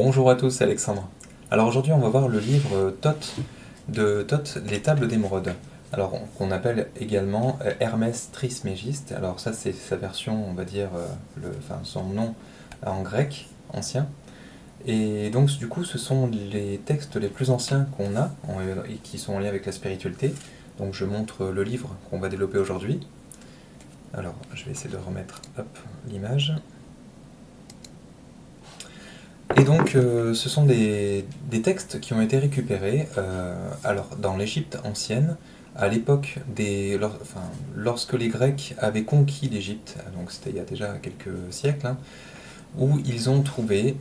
Bonjour à tous, c'est Alexandre. Alors aujourd'hui, on va voir le livre Thoth de Thoth, Les Tables d'Émeraude. Alors qu'on appelle également Hermès Trismégiste. Alors ça, c'est sa version, on va dire, son nom en grec ancien. Et donc du coup, ce sont les textes les plus anciens qu'on a et qui sont en lien avec la spiritualité. Donc je montre le livre qu'on va développer aujourd'hui. Alors je vais essayer de remettre l'image. Et donc, ce sont des textes qui ont été récupérés alors, dans l'Égypte ancienne, à l'époque lorsque les Grecs avaient conquis l'Égypte, donc c'était il y a déjà quelques siècles, hein, où ils ont trouvé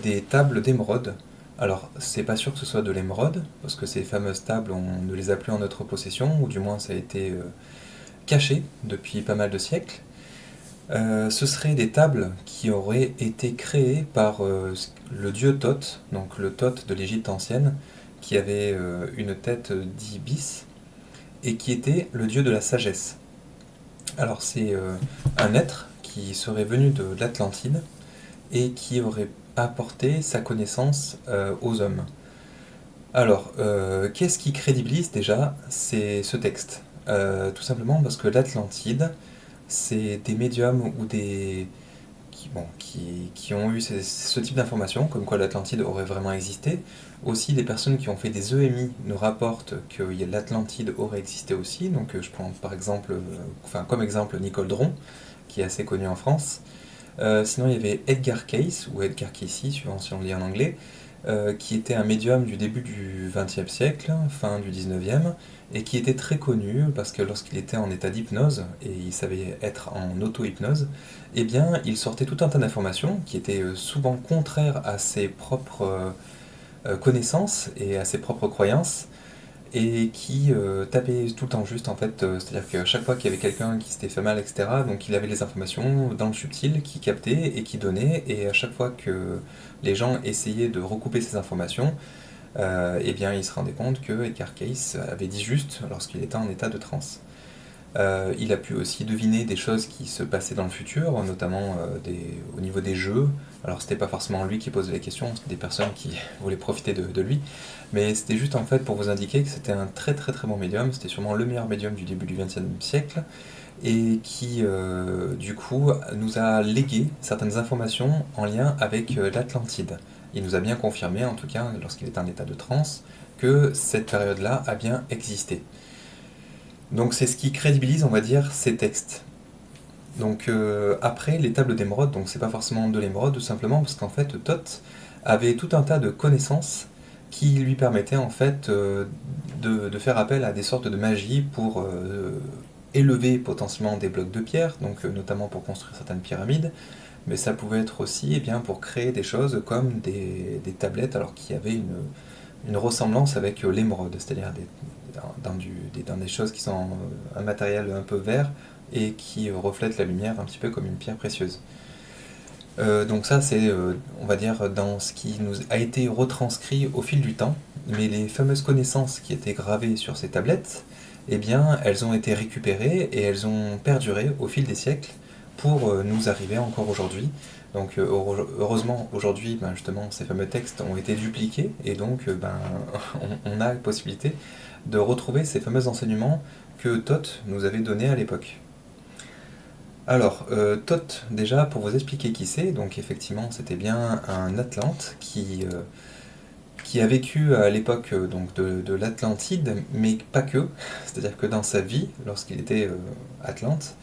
des tables d'émeraude. Alors, c'est pas sûr que ce soit de l'émeraude, parce que ces fameuses tables, on ne les a plus en notre possession, ou du moins ça a été caché depuis pas mal de siècles. Ce seraient des tables qui auraient été créées par le dieu Thoth, donc le Thoth de l'Égypte ancienne, qui avait une tête d'ibis et qui était le dieu de la sagesse. Alors c'est un être qui serait venu de l'Atlantide et qui aurait apporté sa connaissance aux hommes. Alors, qu'est-ce qui crédibilise déjà c'est ce texte? Tout simplement parce que l'Atlantide, c'est des médiums ou qui ont eu ce type d'informations, comme quoi l'Atlantide aurait vraiment existé. Aussi, les personnes qui ont fait des EMI nous rapportent que l'Atlantide aurait existé aussi. Donc, je prends par exemple, comme exemple Nicole Dron, qui est assez connu en France. Sinon, il y avait Edgar Cayce, ou Edgar Cayce, suivant si on le lit en anglais, qui était un médium du début du XXe siècle, fin du XIXe, et qui était très connu parce que lorsqu'il était en état d'hypnose, et il savait être en auto-hypnose, eh bien, il sortait tout un tas d'informations qui étaient souvent contraires à ses propres connaissances et à ses propres croyances, et qui tapait tout le temps juste en fait, c'est-à-dire qu'à chaque fois qu'il y avait quelqu'un qui s'était fait mal, etc., donc il avait les informations dans le subtil qui captait et qui donnait, et à chaque fois que les gens essayaient de recouper ces informations, eh bien il se rendait compte que Edgar Cayce avait dit juste lorsqu'il était en état de transe. Il a pu aussi deviner des choses qui se passaient dans le futur, notamment au niveau des jeux. Alors c'était pas forcément lui qui posait les questions, c'était des personnes qui voulaient profiter de lui, mais c'était juste en fait pour vous indiquer que c'était un très très très bon médium, c'était sûrement le meilleur médium du début du XXe siècle, et qui du coup nous a légué certaines informations en lien avec l'Atlantide. Il nous a bien confirmé, en tout cas lorsqu'il était en état de transe, que cette période-là a bien existé. Donc c'est ce qui crédibilise, on va dire, ces textes. Donc après, les tables d'émeraude, donc c'est pas forcément de l'émeraude, tout simplement parce qu'en fait, Thoth avait tout un tas de connaissances qui lui permettaient en fait de faire appel à des sortes de magie pour élever potentiellement des blocs de pierre, donc notamment pour construire certaines pyramides, mais ça pouvait être aussi bien, pour créer des choses comme des tablettes, alors qui avaient une ressemblance avec l'émeraude, c'est-à-dire dans des choses qui sont un matériel un peu vert et qui reflètent la lumière un petit peu comme une pierre précieuse. Donc ça, c'est, on va dire, dans ce qui nous a été retranscrit au fil du temps, mais les fameuses connaissances qui étaient gravées sur ces tablettes, eh bien, elles ont été récupérées et elles ont perduré au fil des siècles pour nous arriver encore aujourd'hui. Donc heureusement, aujourd'hui, justement, ces fameux textes ont été dupliqués et donc on a la possibilité de retrouver ces fameux enseignements que Thoth nous avait donnés à l'époque. Alors, Thoth, déjà, pour vous expliquer qui c'est, donc effectivement, c'était bien un Atlante qui a vécu à l'époque donc de l'Atlantide, mais pas que. C'est-à-dire que dans sa vie, lorsqu'il était Atlante,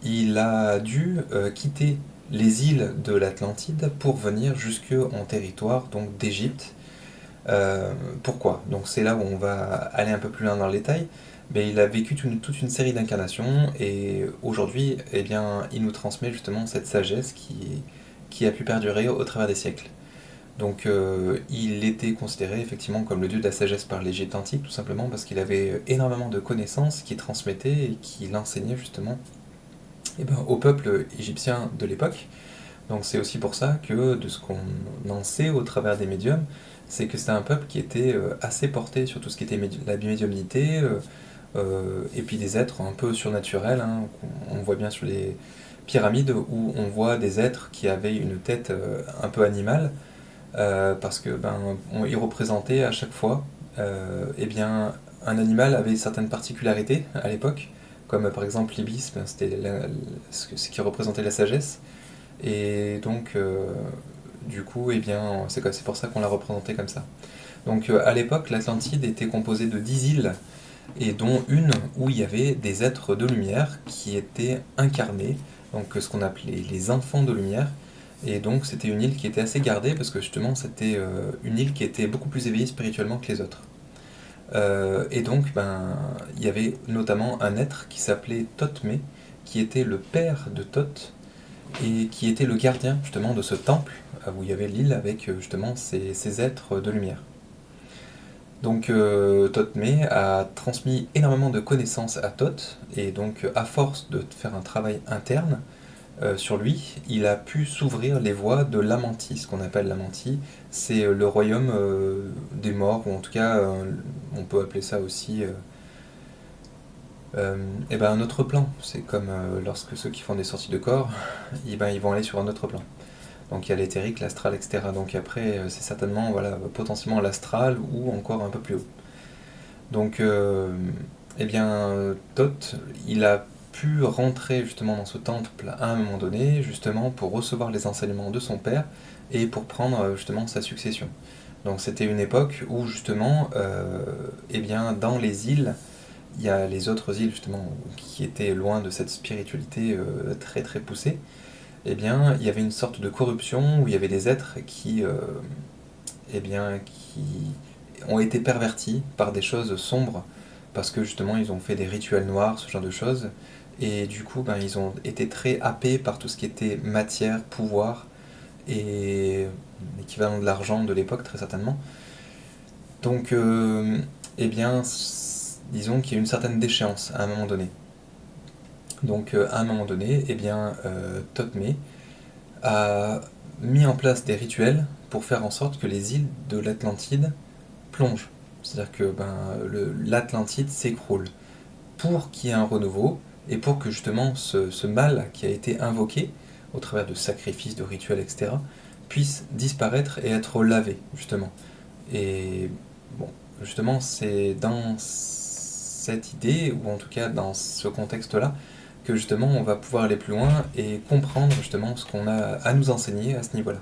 il a dû quitter les îles de l'Atlantide pour venir jusque en territoire donc d'Égypte. Pourquoi? Donc c'est là où on va aller un peu plus loin dans le détail. Mais il a vécu toute une série d'incarnations et aujourd'hui, eh bien, il nous transmet justement cette sagesse qui a pu perdurer au travers des siècles. Donc il était considéré effectivement comme le dieu de la sagesse par l'Égypte antique, tout simplement parce qu'il avait énormément de connaissances qu'il transmettait et qu'il enseignait justement au peuple égyptien de l'époque. Donc c'est aussi pour ça que de ce qu'on en sait au travers des médiums, c'est que c'était un peuple qui était assez porté sur tout ce qui était la médiumnité, et puis des êtres un peu surnaturels, hein, on voit bien sur les pyramides où on voit des êtres qui avaient une tête un peu animale, parce que il représentait à chaque fois eh bien, un animal avait certaines particularités à l'époque, comme par exemple l'ibis, c'était ce qui représentait la sagesse, et donc du coup, eh bien, c'est pour ça qu'on l'a représenté comme ça. Donc à l'époque, l'Atlantide était composée de 10 îles, et dont une où il y avait des êtres de lumière qui étaient incarnés, donc ce qu'on appelait les enfants de lumière. Et donc c'était une île qui était assez gardée parce que justement c'était une île qui était beaucoup plus éveillée spirituellement que les autres. Et donc il y avait notamment un être qui s'appelait Thotmé, qui était le père de Thoth et qui était le gardien justement de ce temple où il y avait l'île avec justement ces êtres de lumière. Donc Thotmé a transmis énormément de connaissances à Thoth, et donc à force de faire un travail interne sur lui, il a pu s'ouvrir les voies de l'Amanti. Ce qu'on appelle l'Amanti, c'est le royaume des morts, ou en tout cas on peut appeler ça aussi un autre plan. C'est comme lorsque ceux qui font des sorties de corps, ils vont aller sur un autre plan. Donc il y a l'éthérique, l'astral, etc. Donc après, c'est certainement voilà, potentiellement l'astral ou encore un peu plus haut. Donc, Thoth, il a pu rentrer justement dans ce temple à un moment donné, justement pour recevoir les enseignements de son père et pour prendre justement sa succession. Donc c'était une époque où justement, dans les îles, il y a les autres îles justement qui étaient loin de cette spiritualité très très poussée. Il y avait une sorte de corruption où il y avait des êtres qui ont été pervertis par des choses sombres parce que justement ils ont fait des rituels noirs, ce genre de choses, et du coup ils ont été très happés par tout ce qui était matière, pouvoir et l'équivalent de l'argent de l'époque très certainement. Donc disons qu'il y a une certaine déchéance à un moment donné. Donc à un moment donné, Thotmé a mis en place des rituels pour faire en sorte que les îles de l'Atlantide plongent. C'est-à-dire que l'Atlantide s'écroule pour qu'il y ait un renouveau et pour que justement ce mal qui a été invoqué au travers de sacrifices, de rituels, etc., puisse disparaître et être lavé, justement. Et bon, justement, c'est dans cette idée, ou en tout cas dans ce contexte-là, que justement on va pouvoir aller plus loin et comprendre justement ce qu'on a à nous enseigner à ce niveau-là.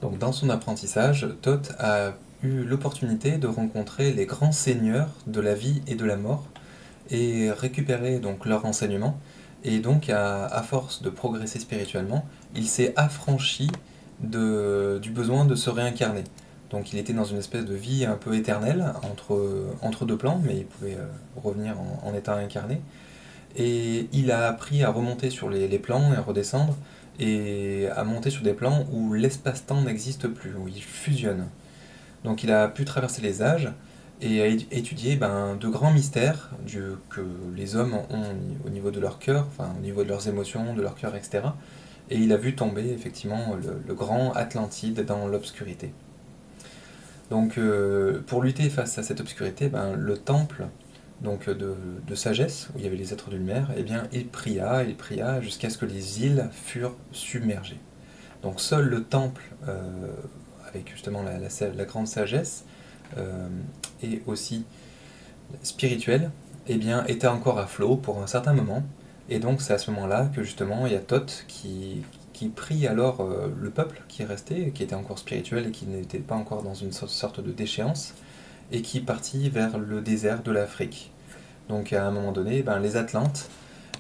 Donc dans son apprentissage, Thoth a eu l'opportunité de rencontrer les grands seigneurs de la vie et de la mort et récupérer donc leurs enseignements. Et donc à force de progresser spirituellement, il s'est affranchi du besoin de se réincarner. Donc il était dans une espèce de vie un peu éternelle entre deux plans, mais il pouvait revenir en état incarné. Et il a appris à remonter sur les plans et à redescendre, et à monter sur des plans où l'espace-temps n'existe plus, où il fusionne. Donc il a pu traverser les âges et a étudié de grands mystères que les hommes ont au niveau de leur cœur, enfin au niveau de leurs émotions, de leur cœur, etc. Et il a vu tomber effectivement le grand Atlantide dans l'obscurité. Donc pour lutter face à cette obscurité, le temple donc de sagesse, où il y avait les êtres de lumière, il pria jusqu'à ce que les îles furent submergées. Donc seul le temple, avec justement la grande sagesse, et aussi spirituelle, était encore à flot pour un certain moment. Et donc c'est à ce moment-là que justement il y a Thoth qui prie alors le peuple qui restait, qui était encore spirituel et qui n'était pas encore dans une sorte de déchéance, et qui partit vers le désert de l'Afrique. Donc à un moment donné, les Atlantes,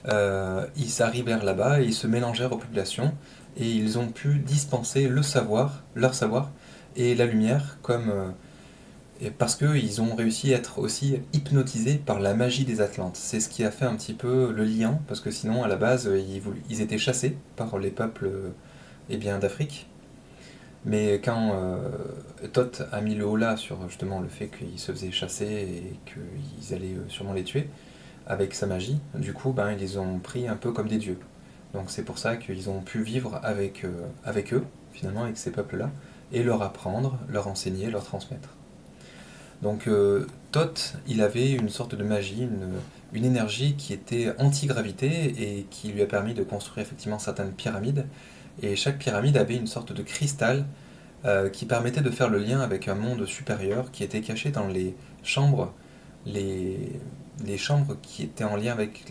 ils s'arrivèrent là-bas et ils se mélangèrent aux populations, et ils ont pu dispenser leur savoir et la lumière parce qu'ils ont réussi à être aussi hypnotisés par la magie des Atlantes. C'est ce qui a fait un petit peu le lien, parce que sinon à la base ils étaient chassés par les peuples d'Afrique. Mais quand Thoth a mis le holà sur justement le fait qu'ils se faisaient chasser et qu'ils allaient sûrement les tuer, avec sa magie, du coup, ils les ont pris un peu comme des dieux. Donc c'est pour ça qu'ils ont pu vivre avec eux, finalement, avec ces peuples-là, et leur apprendre, leur enseigner, leur transmettre. Donc Thoth, il avait une sorte de magie, une énergie qui était anti-gravité et qui lui a permis de construire effectivement certaines pyramides. Et chaque pyramide avait une sorte de cristal qui permettait de faire le lien avec un monde supérieur qui était caché dans les chambres, les, les chambres qui étaient en lien avec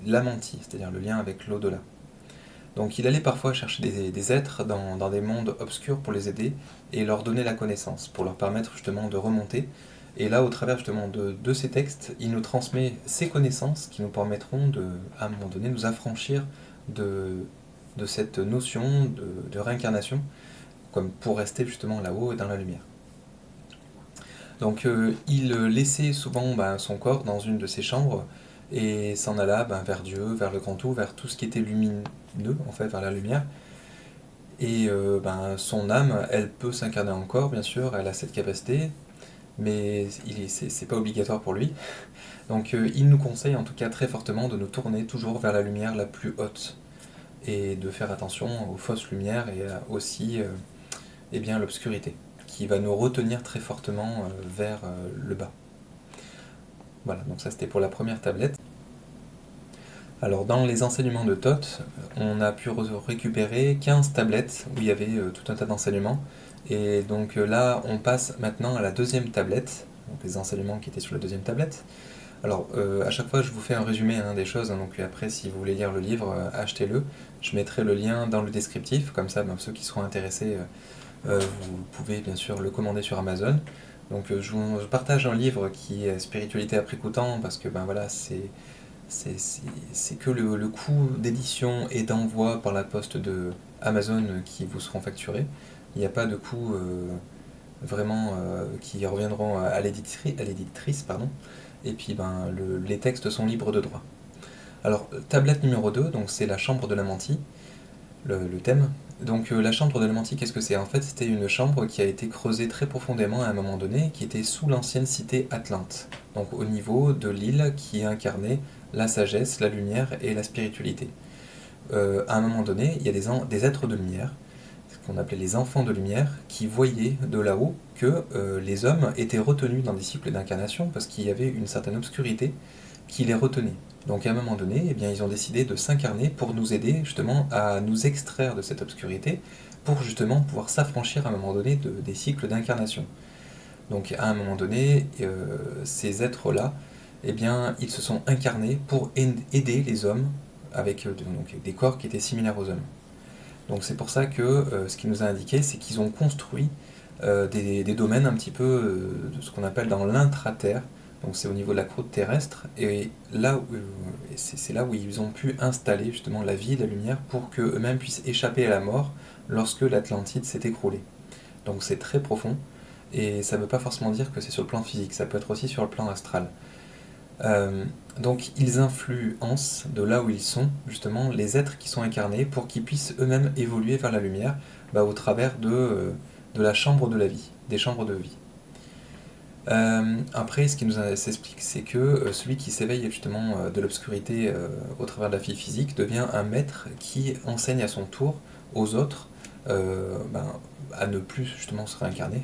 la mantie, c'est-à-dire le lien avec l'au-delà. Donc il allait parfois chercher des êtres dans des mondes obscurs pour les aider et leur donner la connaissance, pour leur permettre justement de remonter. Et là, au travers justement de ces textes, il nous transmet ces connaissances qui nous permettront de, à un moment donné, nous affranchir de, de cette notion de réincarnation, comme pour rester justement là-haut et dans la lumière. Donc il laissait souvent son corps dans une de ces chambres et s'en alla vers Dieu, vers le grand tout, vers tout ce qui était lumineux, en fait, vers la lumière. Et son âme, elle peut s'incarner encore, bien sûr, elle a cette capacité, mais c'est pas obligatoire pour lui. Donc il nous conseille en tout cas très fortement de nous tourner toujours vers la lumière la plus haute et de faire attention aux fausses lumières et aussi l'obscurité, qui va nous retenir très fortement vers le bas. Voilà, donc ça c'était pour la première tablette. Alors dans les enseignements de Thoth, on a pu récupérer 15 tablettes où il y avait tout un tas d'enseignements. Et donc là, on passe maintenant à la deuxième tablette, donc les enseignements qui étaient sur la deuxième tablette. Alors à chaque fois, je vous fais un résumé des choses, donc après, si vous voulez lire le livre, achetez-le. Je mettrai le lien dans le descriptif, comme ça, ceux qui seront intéressés, vous pouvez bien sûr le commander sur Amazon. Donc je partage un livre qui est Spiritualité après coup temps, parce que voilà, c'est que le coût d'édition et d'envoi par la poste de Amazon qui vous seront facturés. Il n'y a pas de coût vraiment qui reviendront à l'éditrice, pardon. Et puis les textes sont libres de droit. Alors, tablette numéro 2, donc c'est la chambre de la mentie, le thème. Donc la chambre de la mentie, qu'est-ce que c'est? En fait, c'était une chambre qui a été creusée très profondément à un moment donné, qui était sous l'ancienne cité Atlante, donc au niveau de l'île qui incarnait la sagesse, la lumière et la spiritualité. À un moment donné, il y a des êtres de lumière, ce qu'on appelait les enfants de lumière, qui voyaient de là-haut que les hommes étaient retenus dans des cycles d'incarnation parce qu'il y avait une certaine obscurité qui les retenait. Donc à un moment donné, ils ont décidé de s'incarner pour nous aider justement à nous extraire de cette obscurité, pour justement pouvoir s'affranchir à un moment donné des cycles d'incarnation. Donc à un moment donné, ces êtres-là, ils se sont incarnés pour aider les hommes avec donc, des corps qui étaient similaires aux hommes. Donc c'est pour ça que ce qu'il nous a indiqué, c'est qu'ils ont construit des domaines un petit peu de ce qu'on appelle dans l'intra-terre, donc c'est au niveau de la croûte terrestre, et là, c'est là où ils ont pu installer justement la vie et la lumière pour qu'eux-mêmes puissent échapper à la mort lorsque l'Atlantide s'est écroulée. Donc c'est très profond, et ça ne veut pas forcément dire que c'est sur le plan physique, ça peut être aussi sur le plan astral. Donc ils influencent de là où ils sont, justement, les êtres qui sont incarnés pour qu'ils puissent eux-mêmes évoluer vers la lumière au travers de la chambre de la vie, des chambres de vie. Après, ce qui nous s'explique, c'est que celui qui s'éveille justement de l'obscurité au travers de la vie physique devient un maître qui enseigne à son tour aux autres à ne plus justement se réincarner,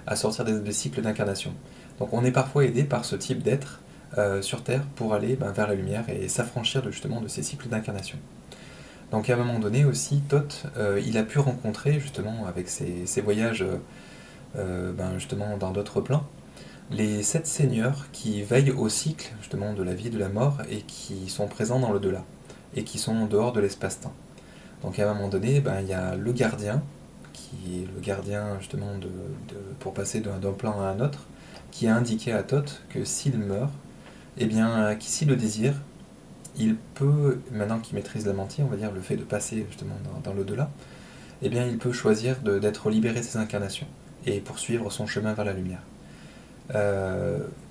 à sortir des cycles d'incarnation. Donc on est parfois aidé par ce type d'être sur Terre pour aller vers la lumière et s'affranchir justement de ces cycles d'incarnation. Donc à un moment donné aussi, Thoth, il a pu rencontrer justement avec ses voyages justement dans d'autres plans, les 7 seigneurs qui veillent au cycle justement de la vie et de la mort et qui sont présents dans l'au-delà et qui sont en dehors de l'espace-temps. Donc à un moment donné, il y a le gardien, qui est le gardien justement pour passer d'un plan à un autre, qui a indiqué à Thoth que s'il meurt, s'il le désire, il peut, maintenant qu'il maîtrise la mentie, on va dire le fait de passer justement dans l'au-delà, il peut choisir d'être libéré de ses incarnations et poursuivre son chemin vers la lumière.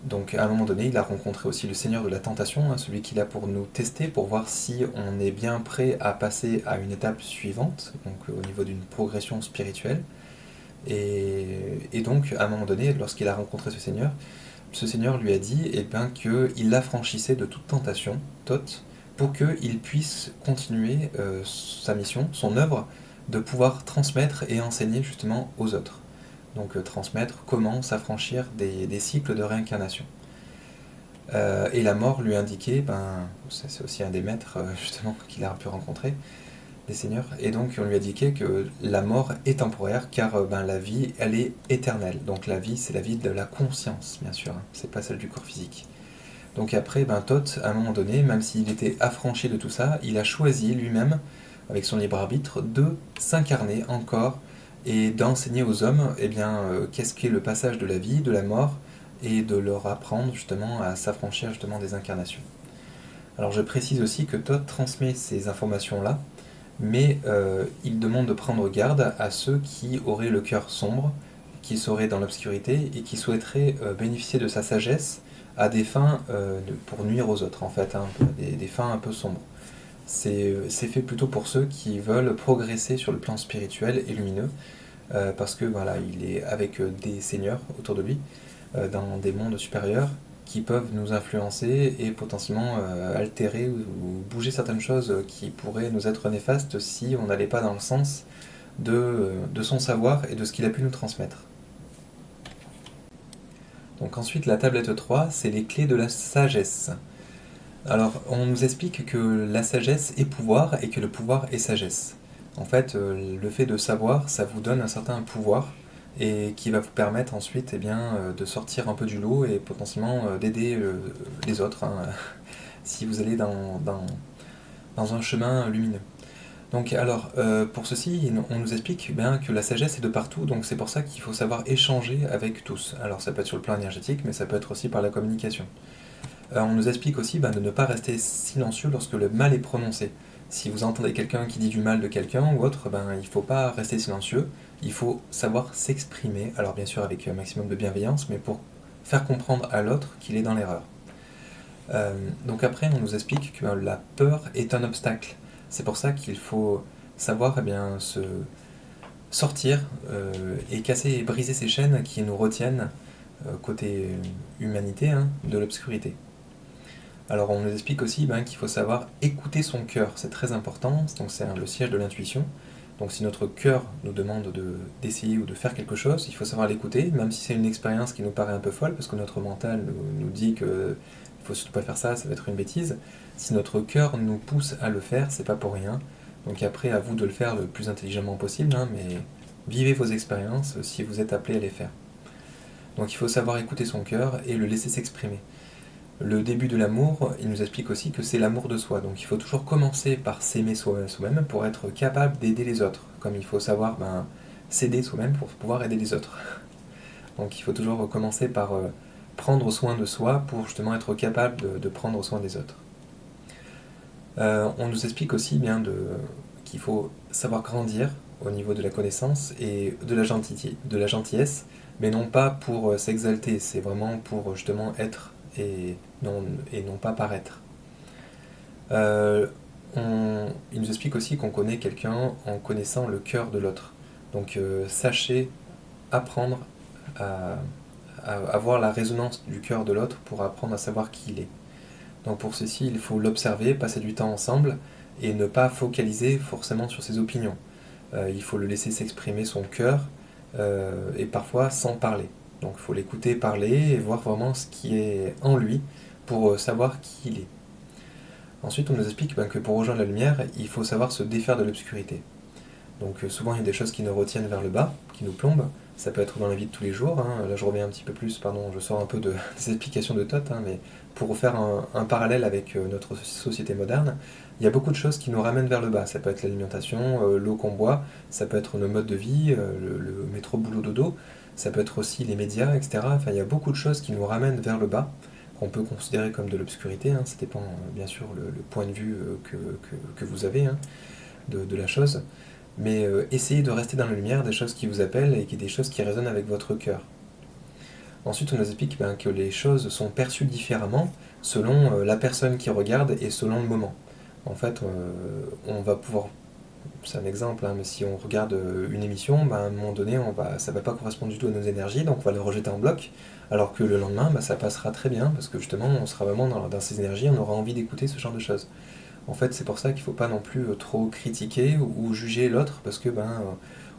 Donc à un moment donné, il a rencontré aussi le Seigneur de la Tentation, celui qui est là pour nous tester, pour voir si on est bien prêt à passer à une étape suivante, donc au niveau d'une progression spirituelle. Et donc à un moment donné, lorsqu'il a rencontré ce Seigneur lui a dit qu'il l'affranchissait de toute tentation, Thoth, pour qu'il puisse continuer sa mission, son œuvre, de pouvoir transmettre et enseigner justement aux autres. Donc transmettre comment s'affranchir des cycles de réincarnation. Et la mort lui indiquait, c'est aussi un des maîtres justement qu'il a pu rencontrer, des seigneurs, et donc on lui a indiqué que la mort est temporaire, car la vie, elle est éternelle. Donc la vie, c'est la vie de la conscience, bien sûr, hein, c'est pas celle du corps physique. Donc après, Thoth, à un moment donné, même s'il était affranchi de tout ça, il a choisi lui-même, avec son libre arbitre, de s'incarner encore et d'enseigner aux hommes qu'est-ce qu'est le passage de la vie, de la mort, et de leur apprendre justement à s'affranchir justement des incarnations. Alors je précise aussi que Thoth transmet ces informations-là, mais il demande de prendre garde à ceux qui auraient le cœur sombre, qui seraient dans l'obscurité et qui souhaiteraient bénéficier de sa sagesse à des fins pour nuire aux autres, en fait, hein, des fins un peu sombres. C'est fait plutôt pour ceux qui veulent progresser sur le plan spirituel et lumineux, parce que voilà, il est avec des seigneurs autour de lui, dans des mondes supérieurs, qui peuvent nous influencer et potentiellement altérer ou bouger certaines choses qui pourraient nous être néfastes si on n'allait pas dans le sens de son savoir et de ce qu'il a pu nous transmettre. Donc ensuite, la tablette 3, c'est les clés de la sagesse. Alors, on nous explique que la sagesse est pouvoir et que le pouvoir est sagesse. En fait, le fait de savoir, ça vous donne un certain pouvoir et qui va vous permettre ensuite de sortir un peu du lot et potentiellement d'aider les autres, hein, si vous allez dans un chemin lumineux. Donc alors, pour ceci, on nous explique bien que la sagesse est de partout, donc c'est pour ça qu'il faut savoir échanger avec tous. Alors ça peut être sur le plan énergétique, mais ça peut être aussi par la communication. On nous explique aussi de ne pas rester silencieux lorsque le mal est prononcé. Si vous entendez quelqu'un qui dit du mal de quelqu'un ou autre, il ne faut pas rester silencieux, il faut savoir s'exprimer, alors bien sûr avec un maximum de bienveillance, mais pour faire comprendre à l'autre qu'il est dans l'erreur. Donc après, on nous explique que la peur est un obstacle. C'est pour ça qu'il faut savoir se sortir et casser et briser ces chaînes qui nous retiennent, côté humanité, hein, de l'obscurité. Alors on nous explique aussi qu'il faut savoir écouter son cœur, c'est très important, donc c'est le siège de l'intuition. Donc si notre cœur nous demande d'essayer ou de faire quelque chose, il faut savoir l'écouter, même si c'est une expérience qui nous paraît un peu folle, parce que notre mental nous dit qu'il ne faut surtout pas faire ça, ça va être une bêtise. Si notre cœur nous pousse à le faire, c'est pas pour rien. Donc après, à vous de le faire le plus intelligemment possible, hein, mais vivez vos expériences si vous êtes appelé à les faire. Donc il faut savoir écouter son cœur et le laisser s'exprimer. Le début de l'amour, il nous explique aussi que c'est l'amour de soi. Donc il faut toujours commencer par s'aimer soi-même pour être capable d'aider les autres. Comme il faut savoir s'aider soi-même pour pouvoir aider les autres. Donc il faut toujours commencer par prendre soin de soi pour justement être capable de prendre soin des autres. On nous explique aussi qu'il faut savoir grandir au niveau de la connaissance et de la gentillesse, mais non pas pour s'exalter, c'est vraiment pour justement être et non pas paraître. Il nous explique aussi qu'on connaît quelqu'un en connaissant le cœur de l'autre. Donc sachez apprendre à avoir la résonance du cœur de l'autre pour apprendre à savoir qui il est. Donc pour ceci, il faut l'observer, passer du temps ensemble et ne pas focaliser forcément sur ses opinions. Il faut le laisser s'exprimer son cœur et parfois sans parler. Donc il faut l'écouter parler et voir vraiment ce qui est en lui pour savoir qui il est. Ensuite, on nous explique que pour rejoindre la lumière, il faut savoir se défaire de l'obscurité. Donc souvent, il y a des choses qui nous retiennent vers le bas, qui nous plombent. Ça peut être dans la vie de tous les jours. Hein. Là, je reviens un petit peu plus, je sors un peu des explications de Thoth, hein, mais pour faire un parallèle avec notre société moderne, il y a beaucoup de choses qui nous ramènent vers le bas. Ça peut être l'alimentation, l'eau qu'on boit, ça peut être nos modes de vie, le métro, boulot, dodo, ça peut être aussi les médias, etc. Enfin, il y a beaucoup de choses qui nous ramènent vers le bas, qu'on peut considérer comme de l'obscurité. Hein. Ça dépend bien sûr le point de vue que vous avez, hein, de la chose. Mais essayez de rester dans la lumière des choses qui vous appellent et des choses qui résonnent avec votre cœur. Ensuite, on nous explique que les choses sont perçues différemment selon la personne qui regarde et selon le moment. En fait, on va pouvoir, c'est un exemple, hein, mais si on regarde une émission, à un moment donné, ça ne va pas correspondre du tout à nos énergies, donc on va le rejeter en bloc, alors que le lendemain, ça passera très bien, parce que justement, on sera vraiment dans ces énergies, on aura envie d'écouter ce genre de choses. En fait, c'est pour ça qu'il ne faut pas non plus trop critiquer ou juger l'autre, parce que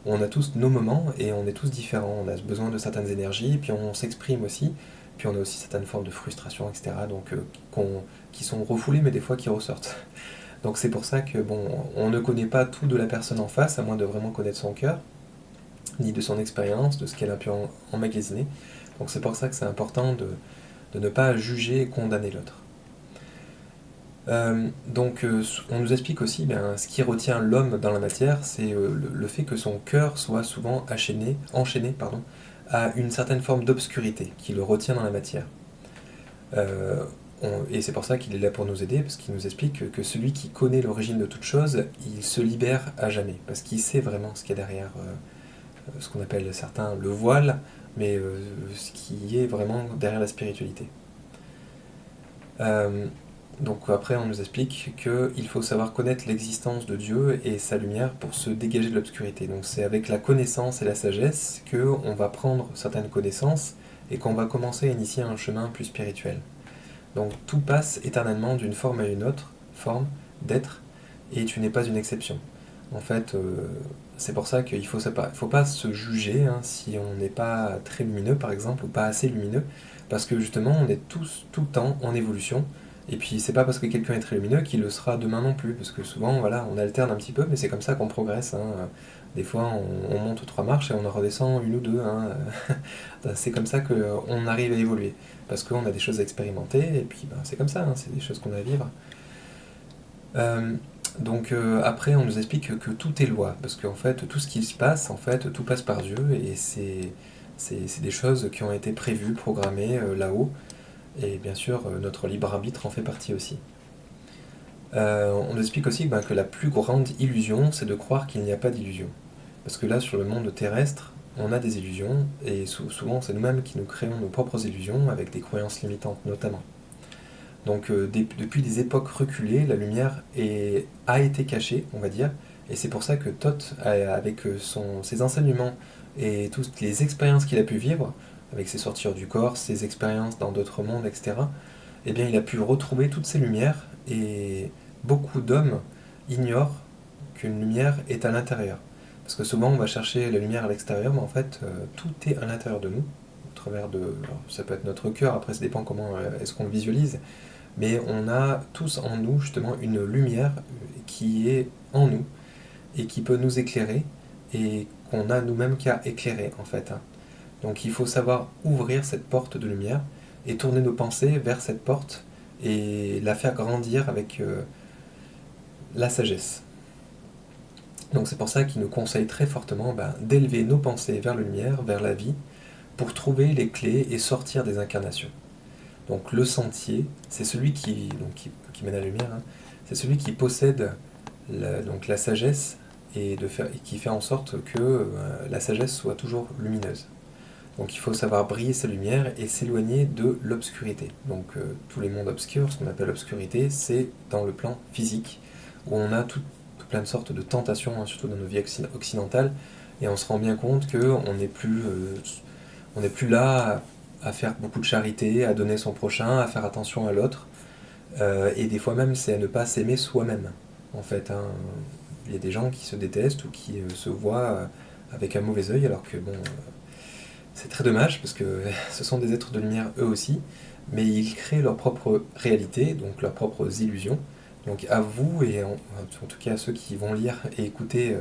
on a tous nos moments et on est tous différents. On a besoin de certaines énergies, puis on s'exprime aussi, puis on a aussi certaines formes de frustration, etc. Donc qui sont refoulées, mais des fois qui ressortent. Donc c'est pour ça que bon, on ne connaît pas tout de la personne en face, à moins de vraiment connaître son cœur, ni de son expérience, de ce qu'elle a pu emmagasiner. Donc c'est pour ça que c'est important de ne pas juger et condamner l'autre. On nous explique aussi ce qui retient l'homme dans la matière, c'est le fait que son cœur soit souvent enchaîné à une certaine forme d'obscurité qui le retient dans la matière. Euh, et c'est pour ça qu'il est là pour nous aider, parce qu'il nous explique que celui qui connaît l'origine de toute chose, il se libère à jamais, parce qu'il sait vraiment ce qu'il y a derrière ce qu'on appelle certains le voile, mais ce qui est vraiment derrière la spiritualité. Euh, donc après, on nous explique qu'il faut savoir connaître l'existence de Dieu et sa lumière pour se dégager de l'obscurité. Donc c'est avec la connaissance et la sagesse qu'on va prendre certaines connaissances et qu'on va commencer à initier un chemin plus spirituel. Donc tout passe éternellement d'une forme à une autre forme d'être, et tu n'es pas une exception. En fait, c'est pour ça qu'il faut pas se juger si on n'est pas très lumineux, par exemple, ou pas assez lumineux, parce que justement, on est tous tout le temps en évolution, et puis c'est pas parce que quelqu'un est très lumineux qu'il le sera demain non plus, parce que souvent, voilà, on alterne un petit peu, mais c'est comme ça qu'on progresse. Des fois, on monte 3 marches et on en redescend une ou deux. C'est comme ça qu'on arrive à évoluer, parce qu'on a des choses à expérimenter, et puis c'est comme ça, c'est des choses qu'on a à vivre. Après, on nous explique que tout est loi, parce qu'en fait, tout ce qui se passe, en fait, tout passe par Dieu, et c'est des choses qui ont été prévues, programmées là-haut, et bien sûr, notre libre arbitre en fait partie aussi. On nous explique aussi que la plus grande illusion, c'est de croire qu'il n'y a pas d'illusion. Parce que là, sur le monde terrestre, on a des illusions, et souvent, c'est nous-mêmes qui nous créons nos propres illusions, avec des croyances limitantes notamment. Donc depuis des époques reculées, la lumière a été cachée, on va dire, et c'est pour ça que Thoth, avec ses enseignements et toutes les expériences qu'il a pu vivre, avec ses sorties hors du corps, ses expériences dans d'autres mondes, etc., eh bien il a pu retrouver toutes ces lumières, et beaucoup d'hommes ignorent qu'une lumière est à l'intérieur. Parce que souvent on va chercher la lumière à l'extérieur, mais en fait tout est à l'intérieur de nous, au travers de... Alors, ça peut être notre cœur, après ça dépend comment est-ce qu'on le visualise, mais on a tous en nous justement une lumière qui est en nous et qui peut nous éclairer, et qu'on a nous-mêmes qu'à éclairer en fait. Donc il faut savoir ouvrir cette porte de lumière et tourner nos pensées vers cette porte et la faire grandir avec la sagesse. Donc c'est pour ça qu'il nous conseille très fortement d'élever nos pensées vers la lumière, vers la vie, pour trouver les clés et sortir des incarnations. Donc le sentier, c'est celui qui mène à la lumière, c'est celui qui possède la sagesse, et qui fait en sorte que la sagesse soit toujours lumineuse. Donc il faut savoir briller sa lumière et s'éloigner de l'obscurité. Donc tous les mondes obscurs, ce qu'on appelle obscurité, c'est dans le plan physique, où on a tout plein de sortes de tentations, surtout dans nos vies occidentales, et on se rend bien compte qu'on n'est plus là à faire beaucoup de charité, à donner son prochain, à faire attention à l'autre, et des fois même c'est à ne pas s'aimer soi-même, en fait. Il y a des gens qui se détestent ou qui se voient avec un mauvais œil, alors que bon, c'est très dommage, parce que ce sont des êtres de lumière eux aussi, mais ils créent leur propre réalité, donc leurs propres illusions. Donc à vous, et en tout cas à ceux qui vont lire et écouter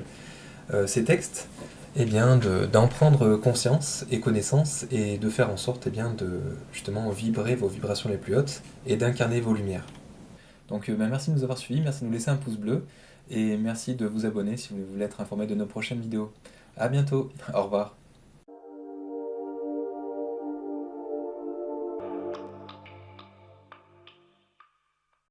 ces textes, eh bien d'en prendre conscience et connaissance, et de faire en sorte de justement vibrer vos vibrations les plus hautes et d'incarner vos lumières. Donc merci de nous avoir suivis, merci de nous laisser un pouce bleu, et merci de vous abonner si vous voulez être informé de nos prochaines vidéos. A bientôt, au revoir.